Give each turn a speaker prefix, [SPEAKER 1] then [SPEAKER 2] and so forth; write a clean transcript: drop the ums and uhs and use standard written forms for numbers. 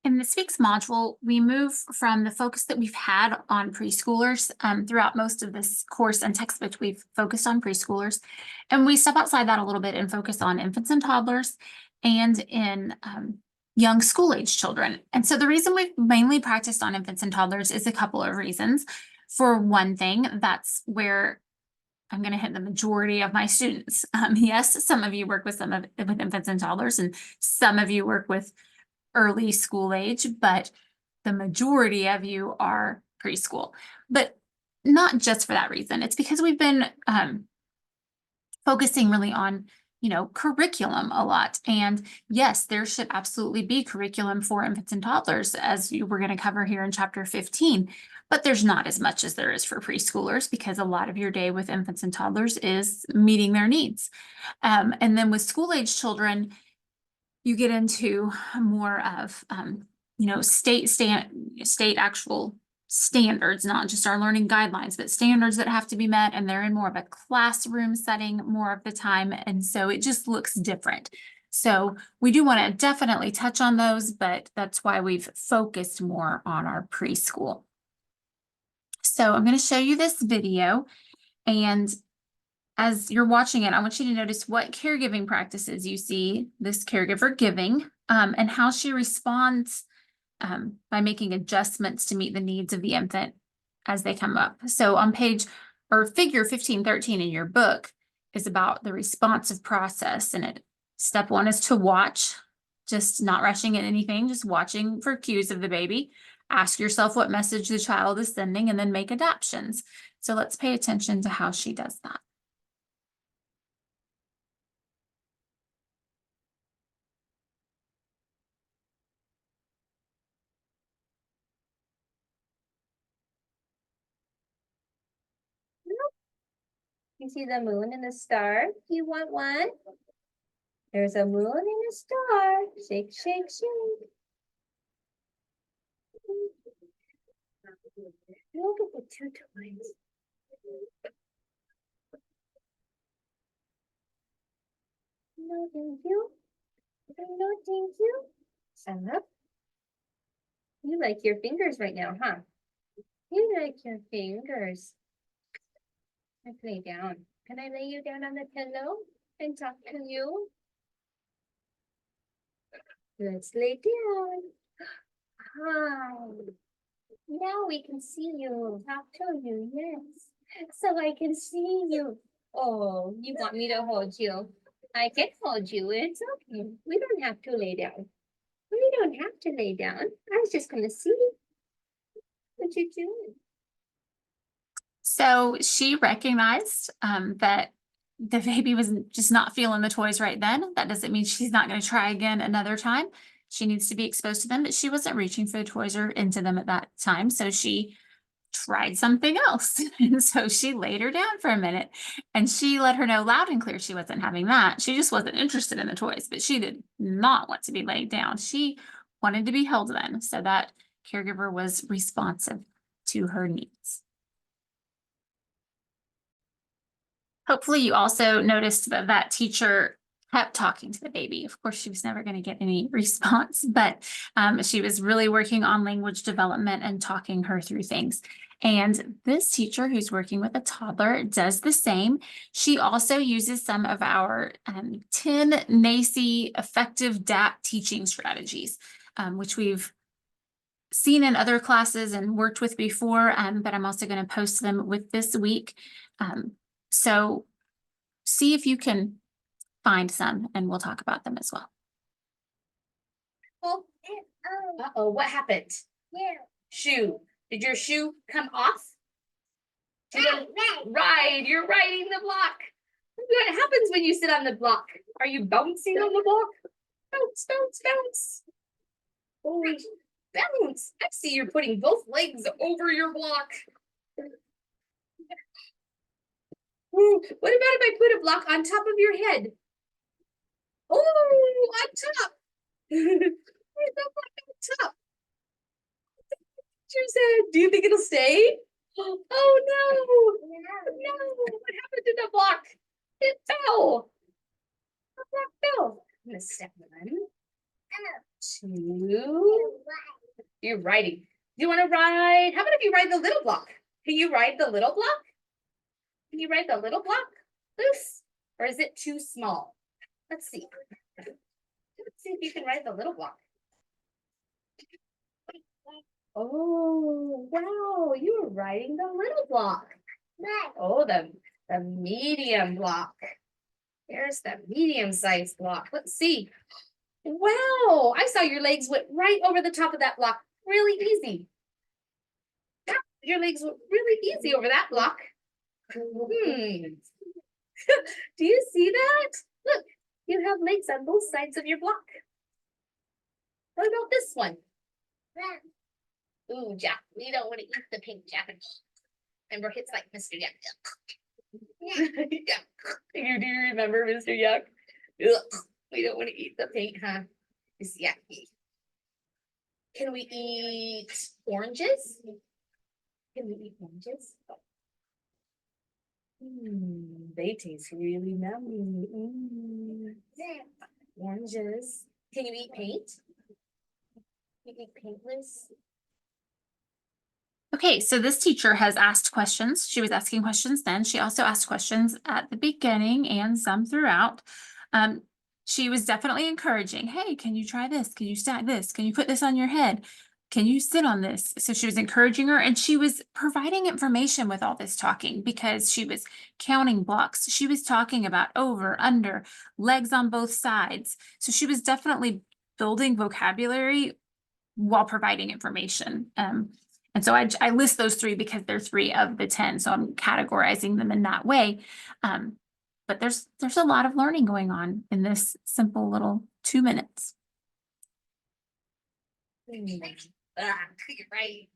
[SPEAKER 1] In this week's module, we move from the focus that we've had on preschoolers throughout most of this course and textbook. We've focused on preschoolers, and we step outside that a little bit and focus on infants and toddlers and in young school-age children. And so the reason we've mainly practiced on infants and toddlers is a couple of reasons. For one thing, that's where I'm going to hit the majority of my students. Yes, some of you work with with infants and toddlers, and some of you work with early school age, but the majority of you are preschool. But not just for that reason. It's because we've been focusing really on, curriculum a lot. And yes, there should absolutely be curriculum for infants and toddlers, as we're going to cover here in chapter 15. But there's not as much as there is for preschoolers, because a lot of your day with infants and toddlers is meeting their needs. And then with school age children, you get into more of, state actual standards, not just our learning guidelines, but standards that have to be met. And they're in more of a classroom setting more of the time. And so it just looks different. So we do want to definitely touch on those, but that's why we've focused more on our preschool. So I'm going to show you this video, and as you're watching it, I want you to notice what caregiving practices you see this caregiver giving, and how she responds by making adjustments to meet the needs of the infant as they come up. So on figure 1513 in your book is about the responsive process. And step one is to watch, just not rushing at anything, just watching for cues of the baby. Ask yourself what message the child is sending, and then make adaptations. So let's pay attention to how she does that.
[SPEAKER 2] You see the moon and the star? Do you want one? There's a moon and a star. Shake, shake, shake. Look at the two toys. No, thank you. No, thank you. Stand up. You like your fingers right now, huh? You like your fingers. Let's lay down. Can I lay you down on the pillow and talk to you? Let's lay down. Hi. Now we can see you. Talk to you, yes. So I can see you. Oh, you want me to hold you? I can hold you. It's okay. We don't have to lay down. We don't have to lay down. I was just going to see what you're doing.
[SPEAKER 1] So she recognized that the baby was just not feeling the toys right then. That doesn't mean she's not going to try again another time. She needs to be exposed to them, but she wasn't reaching for the toys or into them at that time. So she tried something else. And so she laid her down for a minute, and she let her know loud and clear she wasn't having that. She just wasn't interested in the toys, but she did not want to be laid down. She wanted to be held then. So that caregiver was responsive to her needs. Hopefully you also noticed that that teacher kept talking to the baby. Of course, she was never going to get any response, but she was really working on language development and talking her through things. And this teacher, who's working with a toddler, does the same. She also uses some of our 10 NACCE effective DAP teaching strategies, which we've seen in other classes and worked with before, but I'm also going to post them with this week. So see if you can find some, and we'll talk about them as well.
[SPEAKER 2] Oh, uh-oh, what happened? Yeah. Shoe. Did your shoe come off? Right, you're riding the block. What happens when you sit on the block? Are you bouncing on the block? Bounce, bounce, bounce. Oh, bounce. I see you're putting both legs over your block. Ooh, what about if I put a block on top of your head? Oh, on top. Where's that block on top? Teacher said, do you think it'll stay? Oh no. No. What happened to the block? It fell. The block fell. I'm gonna step on. 2. You're riding. Do you want to ride? How about if you ride the little block? Can you ride the little block? Can you ride the little block? Loose. Or is it too small? Let's see. Let's see if you can ride the little block. Oh, wow. You were riding the little block. Oh, the medium block. There's the medium-sized block. Let's see. Wow, I saw your legs went right over the top of that block. Really easy. Yeah, your legs went really easy over that block. Do you see that? Look, you have legs on both sides of your block. What about this one? Ooh, Jack, we don't want to eat the pink Jack. Remember, it's like Mr. Yuck. You do remember Mr. Yuck? Ugh, we don't want to eat the paint, huh? It's yucky. Can we eat oranges? Can we eat oranges? They taste really yummy. Oranges. Can you eat paint? Can you eat paintless?
[SPEAKER 1] Okay, so this teacher has asked questions. She was asking questions then. She also asked questions at the beginning and some throughout. She was definitely encouraging. Hey, can you try this? Can you stack this? Can you put this on your head? Can you sit on this? So she was encouraging her, and she was providing information with all this talking because she was counting blocks. She was talking about over, under, legs on both sides. So she was definitely building vocabulary while providing information. And so I list those 3 because they're 3 of the 10. So I'm categorizing them in that way. But there's a lot of learning going on in this simple little 2 minutes.
[SPEAKER 2] You're right.